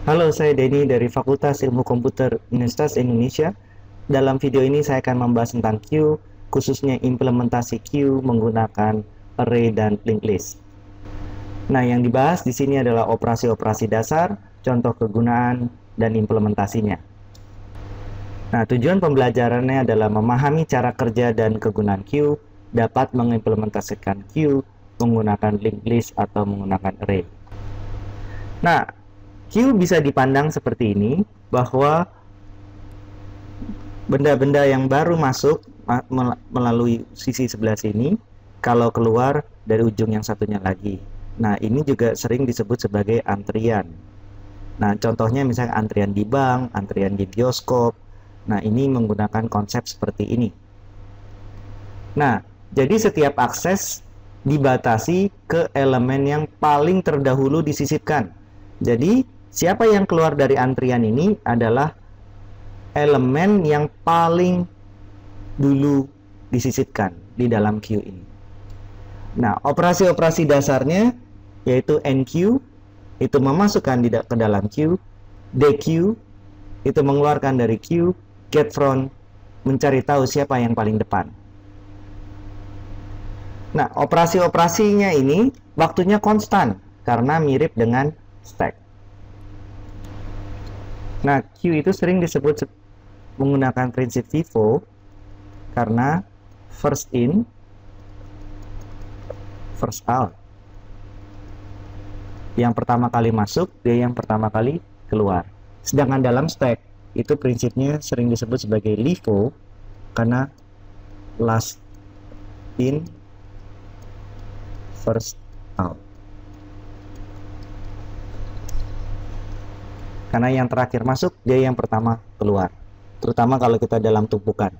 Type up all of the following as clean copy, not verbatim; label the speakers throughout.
Speaker 1: Halo, saya Denny dari Fakultas Ilmu Komputer Universitas Indonesia. Dalam video ini saya akan membahas tentang queue, khususnya implementasi queue menggunakan array dan linked list. Nah, yang dibahas di sini adalah operasi-operasi dasar, contoh kegunaan, dan implementasinya. Nah, tujuan pembelajarannya adalah memahami cara kerja dan kegunaan queue, dapat mengimplementasikan queue menggunakan linked list atau menggunakan array. Nah, queue bisa dipandang seperti ini, bahwa benda-benda yang baru masuk melalui sisi sebelah sini, kalau keluar dari ujung yang satunya lagi. Nah, ini juga sering disebut sebagai antrian. Nah, contohnya misalnya antrian di bank, antrian di bioskop. Nah, ini menggunakan konsep seperti ini. Nah, jadi setiap akses dibatasi ke elemen yang paling terdahulu disisipkan. Jadi, siapa yang keluar dari antrian ini adalah elemen yang paling dulu disisipkan di dalam queue ini. Nah, operasi-operasi dasarnya yaitu enqueue, itu memasukkan ke dalam queue, dequeue, itu mengeluarkan dari queue, getFront, mencari tahu siapa yang paling depan. Nah, operasi-operasinya ini waktunya konstan karena mirip dengan stack. Nah, queue itu sering disebut menggunakan prinsip FIFO karena first in, first out. Yang pertama kali masuk, dia yang pertama kali keluar. Sedangkan dalam stack, itu prinsipnya sering disebut sebagai LIFO karena last in, first out. Karena yang terakhir masuk, dia yang pertama keluar. Terutama kalau kita dalam tumpukan.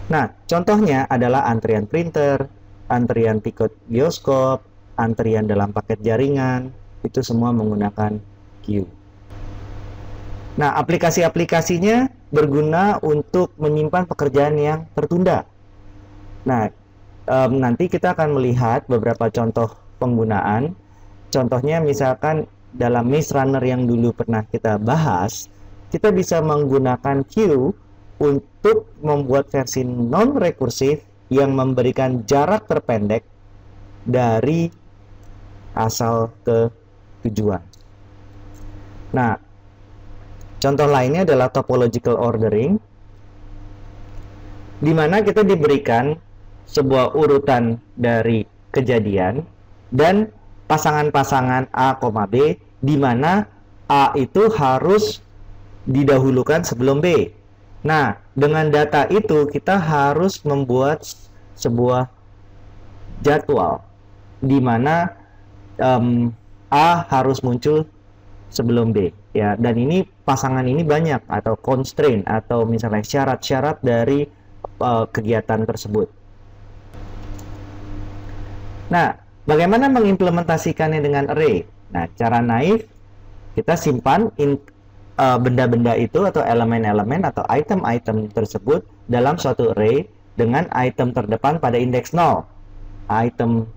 Speaker 1: Nah, contohnya adalah antrian printer, antrian tiket bioskop, antrian dalam paket jaringan, itu semua menggunakan queue. Nah, aplikasi-aplikasinya berguna untuk menyimpan pekerjaan yang tertunda. Nah, nanti kita akan melihat beberapa contoh penggunaan. Contohnya misalkan dalam Maze Runner yang dulu pernah kita bahas, kita bisa menggunakan queue untuk membuat versi non-rekursif yang memberikan jarak terpendek dari asal ke tujuan. Nah, contoh lainnya adalah topological ordering, di mana kita diberikan sebuah urutan dari kejadian dan pasangan-pasangan A, B, di mana A itu harus didahulukan sebelum B. Nah, dengan data itu kita harus membuat sebuah jadwal di mana A harus muncul sebelum B, ya. Dan ini pasangan ini banyak, atau constraint, atau misalnya syarat-syarat dari kegiatan tersebut. Nah, bagaimana mengimplementasikannya dengan array? Nah, cara naif, kita simpan benda-benda itu atau elemen-elemen atau item-item tersebut dalam suatu array dengan item terdepan pada indeks 0, item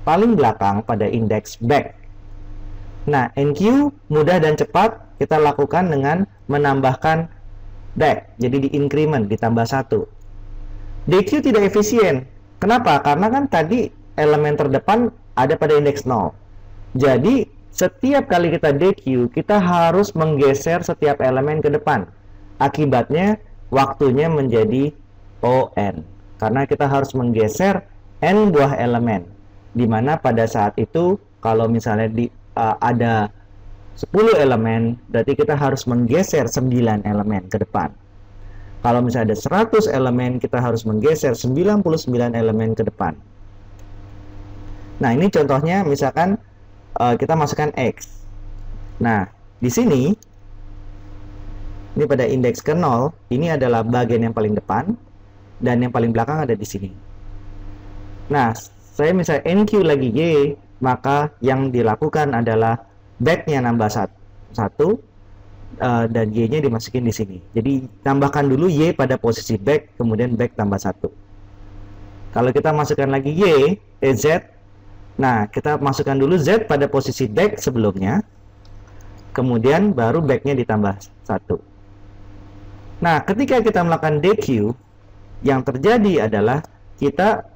Speaker 1: paling belakang pada indeks back. Nah, enqueue mudah dan cepat kita lakukan dengan menambahkan back, jadi di increment, ditambah 1. Dequeue tidak efisien. Kenapa? Karena kan tadi elemen terdepan ada pada indeks 0. Jadi, setiap kali kita dequeue, kita harus menggeser setiap elemen ke depan. Akibatnya, waktunya menjadi ON. Karena kita harus menggeser N buah elemen. Dimana pada saat itu, kalau misalnya ada 10 elemen, berarti kita harus menggeser 9 elemen ke depan. Kalau misalnya ada 100 elemen, kita harus menggeser 99 elemen ke depan. Nah, ini contohnya misalkan kita masukkan X. Nah, di sini ini pada indeks ke 0, ini adalah bagian yang paling depan dan yang paling belakang ada di sini. Nah, saya misalnya enqueue lagi Y, maka yang dilakukan adalah back-nya nambah 1 dan Y-nya dimasukin di sini. Jadi tambahkan dulu Y pada posisi back, kemudian back tambah 1. Kalau kita masukkan lagi Z, nah kita masukkan dulu Z pada posisi back sebelumnya, kemudian baru backnya ditambah 1. Nah, ketika kita melakukan DQ, yang terjadi adalah kita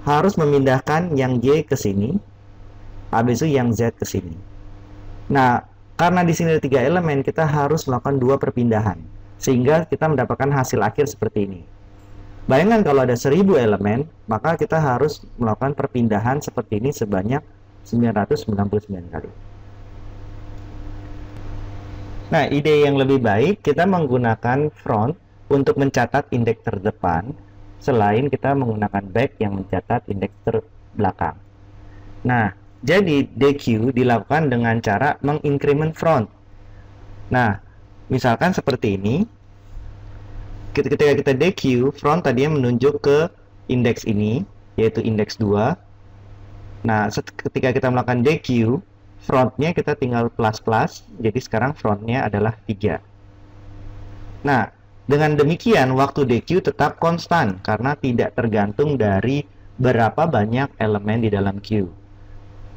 Speaker 1: harus memindahkan yang Y ke sini, habis itu yang Z ke sini. Nah, karena di sini ada 3 elemen, kita harus melakukan 2 perpindahan, sehingga kita mendapatkan hasil akhir seperti ini. Bayangkan kalau ada 1000 elemen, maka kita harus melakukan perpindahan seperti ini sebanyak 999 kali. Nah, ide yang lebih baik, kita menggunakan front untuk mencatat indeks terdepan, selain kita menggunakan back yang mencatat indeks terbelakang. Nah, jadi DQ dilakukan dengan cara mengincrement front. Nah, misalkan seperti ini, ketika kita DQ, front tadinya menunjuk ke indeks ini, yaitu indeks 2. Nah, ketika kita melakukan DQ, frontnya kita tinggal plus, jadi sekarang frontnya adalah 3. Nah, dengan demikian waktu DQ tetap konstan karena tidak tergantung dari berapa banyak elemen di dalam queue.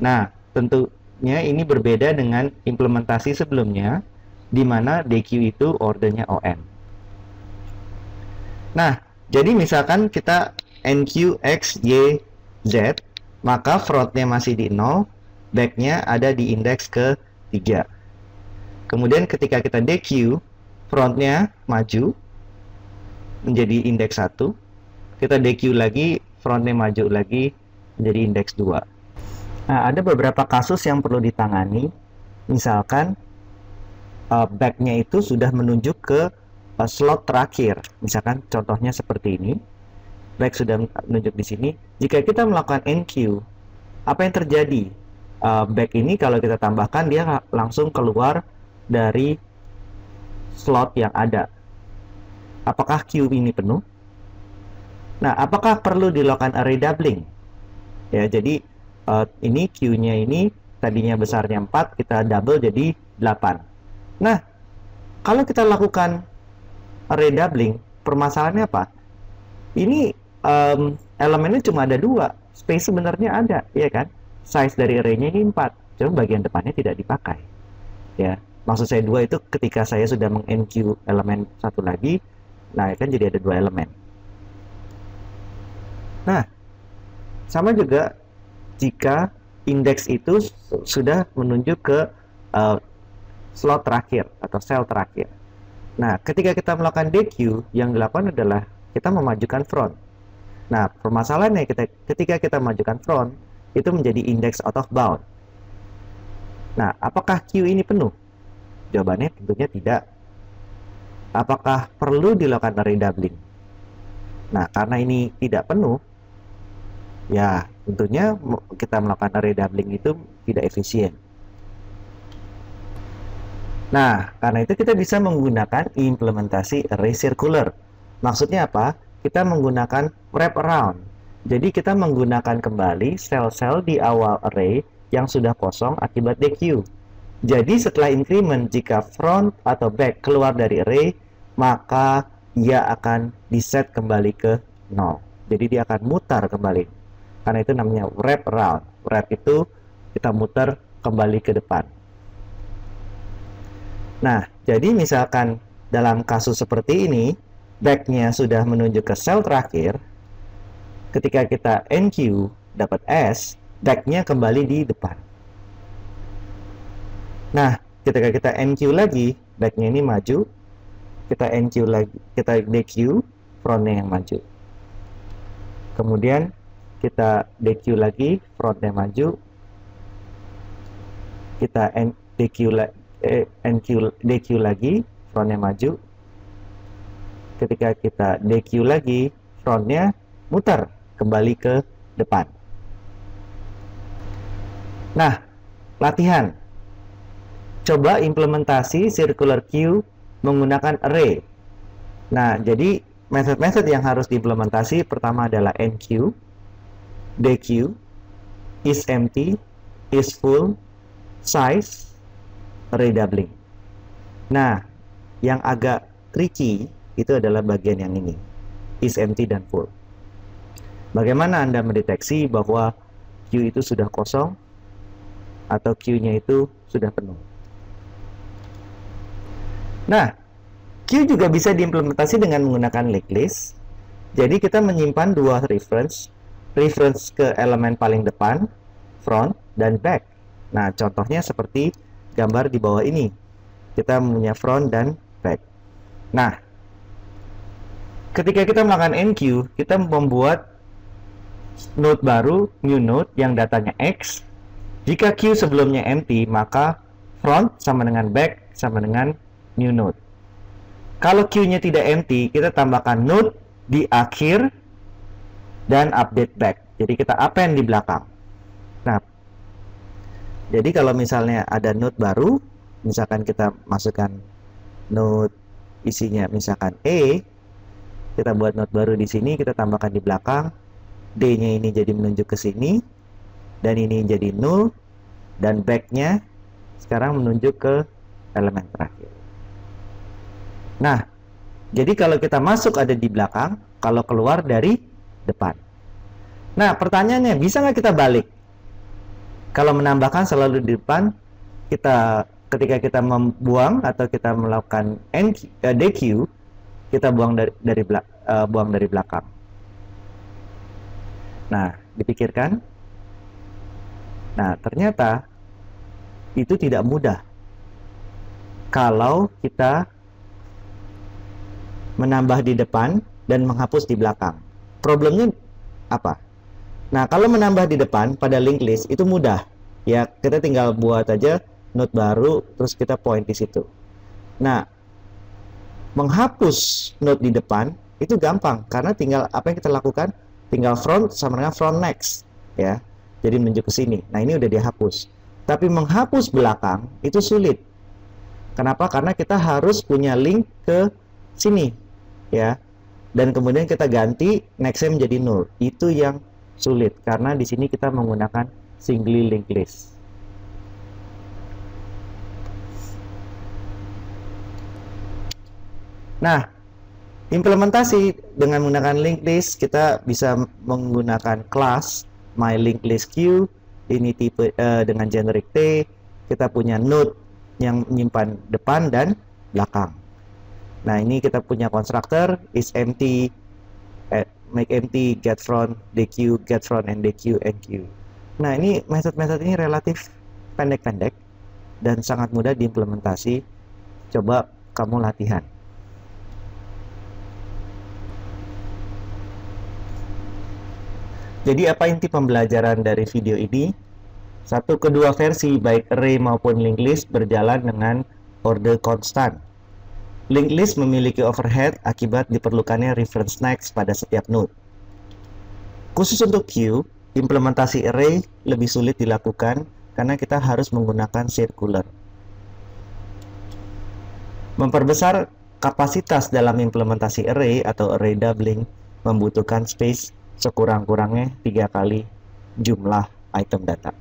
Speaker 1: Nah, tentunya ini berbeda dengan implementasi sebelumnya, di mana DQ itu ordernya ON. Nah, jadi misalkan kita NQ X, Y, Z, maka frontnya masih di 0, backnya ada di indeks ke 3. Kemudian ketika kita DQ, frontnya maju menjadi indeks 1. Kita DQ lagi, frontnya maju lagi menjadi indeks 2. Nah, ada beberapa kasus yang perlu ditangani. Misalkan backnya itu sudah menunjuk ke slot terakhir. Misalkan contohnya seperti ini. Back sudah menunjuk di sini. Jika kita melakukan NQ, apa yang terjadi? Back ini kalau kita tambahkan, dia langsung keluar dari slot yang ada. Apakah queue ini penuh? Nah, apakah perlu dilakukan array doubling? Ya, jadi ini queue-nya ini tadinya besarnya 4, kita double jadi 8. Nah, kalau kita lakukan array doubling, permasalahannya apa? Ini elemennya cuma ada 2, space sebenarnya ada, ya kan? Size dari array-nya ini 4, cuma bagian depannya tidak dipakai. Ya, maksud saya 2 itu ketika saya sudah meng-NQ elemen satu lagi, nah kan jadi ada 2 elemen. Nah, sama juga jika indeks itu sudah menunjuk ke slot terakhir atau sel terakhir. Nah, ketika kita melakukan DQ, yang dilakukan adalah kita memajukan front. Nah, permasalahannya ketika kita memajukan front, itu menjadi index out of bound. Nah, apakah queue ini penuh? Jawabannya tentunya tidak. Apakah perlu dilakukan array doubling? Nah, karena ini tidak penuh, ya tentunya kita melakukan array doubling itu tidak efisien. Nah, karena itu kita bisa menggunakan implementasi array circular. Maksudnya apa? Kita menggunakan wrap around. Jadi kita menggunakan kembali sel-sel di awal array yang sudah kosong akibat DQ. Jadi setelah increment, jika front atau back keluar dari array, maka ia akan diset kembali ke 0. Jadi dia akan mutar kembali. Karena itu namanya wrap around. Wrap itu kita mutar kembali ke depan. Nah, jadi misalkan dalam kasus seperti ini, backnya sudah menunjuk ke sel terakhir, ketika kita NQ dapat S, backnya kembali di depan. Nah, ketika kita NQ lagi, backnya ini maju, kita NQ lagi, kita DQ, frontnya yang maju. Kemudian kita DQ lagi, frontnya maju, kita DQ lagi, frontnya maju. Ketika kita DQ lagi, frontnya muter kembali ke depan. Nah, latihan. Coba implementasi circular queue menggunakan array. Nah, jadi metode-metode yang harus diimplementasi pertama adalah NQ, DQ, is empty, is full, size, array doubling. Nah, yang agak tricky itu adalah bagian yang ini, is empty dan full. Bagaimana Anda mendeteksi bahwa queue itu sudah kosong atau queue-nya itu sudah penuh? Nah, queue juga bisa diimplementasi dengan menggunakan linked list. Jadi kita menyimpan dua reference ke elemen paling depan, front, dan back. Nah, contohnya seperti gambar di bawah ini. Kita punya front dan back. Nah, ketika kita melakukan enqueue, kita membuat node baru, new node, yang datanya X. Jika queue sebelumnya empty, maka front sama dengan back sama dengan new node. Kalau queue-nya tidak empty, kita tambahkan node di akhir dan update back. Jadi kita append di belakang. Nah, jadi kalau misalnya ada node baru, misalkan kita masukkan node isinya misalkan E, kita buat node baru di sini, kita tambahkan di belakang, D-nya ini jadi menunjuk ke sini, dan ini jadi null, dan back-nya sekarang menunjuk ke elemen terakhir. Nah, jadi kalau kita masuk ada di belakang, kalau keluar dari depan. Nah, pertanyaannya, bisa nggak kita balik? Kalau menambahkan selalu di depan, ketika kita membuang atau kita melakukan DQ, kita buang dari belakang. Nah, dipikirkan. Nah, ternyata itu tidak mudah kalau kita menambah di depan dan menghapus di belakang. Problemnya apa? Nah, kalau menambah di depan pada linked list itu mudah. Ya, kita tinggal buat aja node baru, terus kita point di situ. Nah, menghapus node di depan itu gampang, karena tinggal apa yang kita lakukan? Tinggal front sama dengan front next, ya. Jadi menunjuk ke sini. Nah, ini udah dihapus. Tapi menghapus belakang itu sulit. Kenapa? Karena kita harus punya link ke sini, ya. Dan kemudian kita ganti next-nya menjadi null. Itu yang sulit karena di sini kita menggunakan singly linked list. Nah, implementasi dengan menggunakan linked list, kita bisa menggunakan class myLinkedListQueue, ini tipe dengan generic T, kita punya node yang menyimpan depan dan belakang. Nah, ini kita punya constructor is empty, make empty, get front, dq, get front, and dq, enqueue. Nah, ini metode-metode ini relatif pendek-pendek dan sangat mudah diimplementasi. Coba kamu latihan. Jadi apa inti pembelajaran dari video ini? Satu, kedua versi baik array maupun linked list berjalan dengan order konstan. Linked list memiliki overhead akibat diperlukannya reference next pada setiap node. Khusus untuk queue, implementasi array lebih sulit dilakukan karena kita harus menggunakan circular. Memperbesar kapasitas dalam implementasi array atau array doubling membutuhkan space sekurang-kurangnya 3 kali jumlah item data.